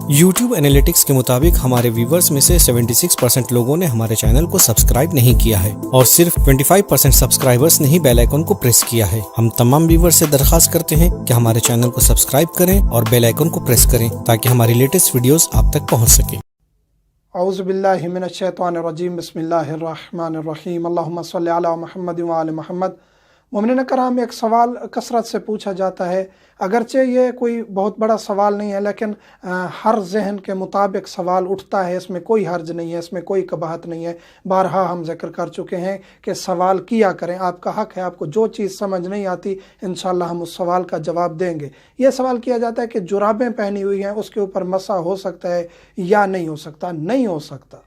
YouTube analytics کے مطابق ہمارے ویورز میں سے 76% لوگوں نے ہمارے چینل کو سبسکرائب نہیں کیا ہے اور صرف 25% سبسکرائبرز نے ہی بیل آئیکن کو پریس کیا ہے۔ ہم تمام ویورز سے درخواست کرتے ہیں کہ ہمارے چینل کو سبسکرائب کریں اور بیل آئیکن کو پریس کریں تاکہ ہماری لیٹسٹ ویڈیوز آپ تک پہنچ سکیں۔ اعوذ باللہ من الشیطان الرجیم، بسم اللہ الرحمن الرحیم، اللہم صلی علی محمد وعلی محمد۔ مومنین کرام، ایک سوال کثرت سے پوچھا جاتا ہے، اگرچہ یہ کوئی بہت بڑا سوال نہیں ہے لیکن ہر ذہن کے مطابق سوال اٹھتا ہے، اس میں کوئی حرج نہیں ہے، اس میں کوئی قباحت نہیں ہے۔ بارہا ہم ذکر کر چکے ہیں کہ سوال کیا کریں، آپ کا حق ہے، آپ کو جو چیز سمجھ نہیں آتی انشاءاللہ ہم اس سوال کا جواب دیں گے۔ یہ سوال کیا جاتا ہے کہ جرابیں پہنی ہوئی ہیں اس کے اوپر مسح ہو سکتا ہے یا نہیں ہو سکتا؟ نہیں ہو سکتا۔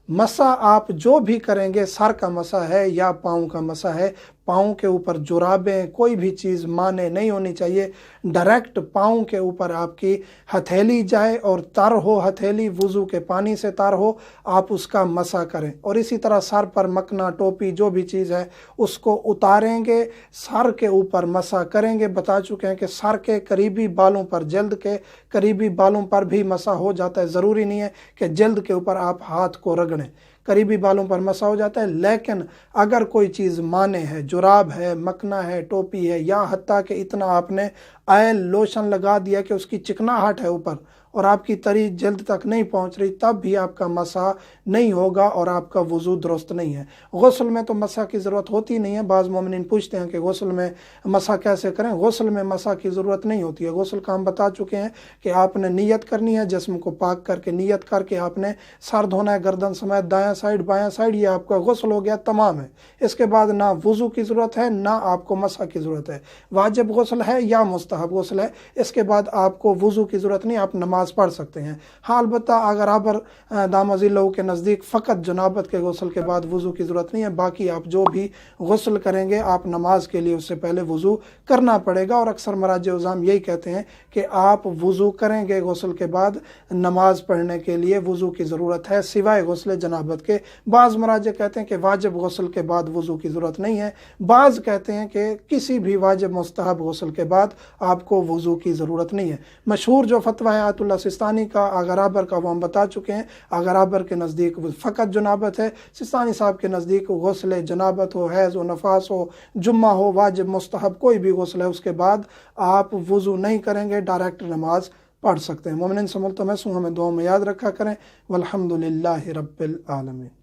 مسح آپ جو بھی کریں گے، سر کا مسح ہے یا پاؤں کا مسح ہے، پاؤں کے اوپر جرابیں کوئی بھی چیز مانے نہیں ہونی چاہیے۔ ڈائریکٹ پاؤں کے اوپر آپ کی ہتھیلی جائے اور تر ہو، ہتھیلی وضو کے پانی سے تر ہو، آپ اس کا مسح کریں۔ اور اسی طرح سر پر مکنا، ٹوپی جو بھی چیز ہے اس کو اتاریں گے، سر کے اوپر مسح کریں گے۔ بتا چکے ہیں کہ سر کے قریبی بالوں پر، جلد کے قریبی بالوں پر بھی مسح ہو جاتا ہے، ضروری نہیں ہے کہ جلد کے اوپر آپ ہاتھ کو رگڑیں، قریبی بالوں پر مسح ہو جاتا ہے۔ لیکن اگر کوئی چیز مانے ہے، جراب ہے، مکنا ہے، ٹوپی ہے، یا حتیٰ کہ اتنا آپ نے آئل لوشن لگا دیا کہ اس کی چکناہٹ ہے اوپر اور آپ کی تری جلد تک نہیں پہنچ رہی، تب بھی آپ کا مسح نہیں ہوگا اور آپ کا وضو درست نہیں ہے۔ غسل میں تو مسح کی ضرورت ہوتی نہیں ہے۔ بعض مومنین پوچھتے ہیں کہ غسل میں مسح کیسے کریں؟ غسل میں مسح کی ضرورت نہیں ہوتی ہے۔ غسل کا ہم بتا چکے ہیں کہ آپ نے نیت کرنی ہے، جسم کو پاک کر کے نیت کر کے آپ نے سر دھونا ہے، گردن سمیت، دایاں سائیڈ بایاں سائیڈ، یہ آپ کا غسل ہو گیا، تمام ہے۔ اس کے بعد نہ وضو کی ضرورت ہے نہ آپ کو مسح کی ضرورت ہے۔ واجب غسل ہے یا مستحب غسل ہے، اس کے بعد آپ کو وضو کی ضرورت نہیں، آپ نماز پڑھ سکتے ہیں۔ ہاں البتہ اگر آبر دامزی لوگوں کے نزدیک فقط جنابت کے غسل کے بعد وضو کی ضرورت نہیں ہے، باقی آپ جو بھی غسل کریں گے آپ نماز کے لیے اس سے پہلے وضو کرنا پڑے گا۔ اور اکثر مراجع عظام یہی کہتے ہیں کہ آپ وضو کریں گے غسل کے بعد، نماز پڑھنے کے لیے وضو کی ضرورت ہے سوائے غسل جنابت کے۔ بعض مراجع کہتے ہیں کہ واجب غسل کے بعد وضو کی ضرورت نہیں ہے، بعض کہتے ہیں کہ کسی بھی واجب مستحب غسل کے بعد آپ کو وضو کی ضرورت نہیں ہے۔ مشہور جو فتویٰ ہے آیت اللہ سستانی کا، اغرابر کا، وہ ہم بتا چکے ہیں۔ اغرابر کے نزدیک فقط جنابت ہے، سستانی صاحب کے نزدیک غسل جنابت ہو، حیض و نفاس ہو، جمعہ ہو، واجب مستحب کوئی بھی غسل ہے، اس کے بعد آپ وضو نہیں کریں گے، ڈائریکٹ نماز پڑھ سکتے ہیں۔ مومنین سے ملتمس ہوں ہمیں دعاؤں میں یاد رکھا کریں۔ والحمدللہ رب العالمین۔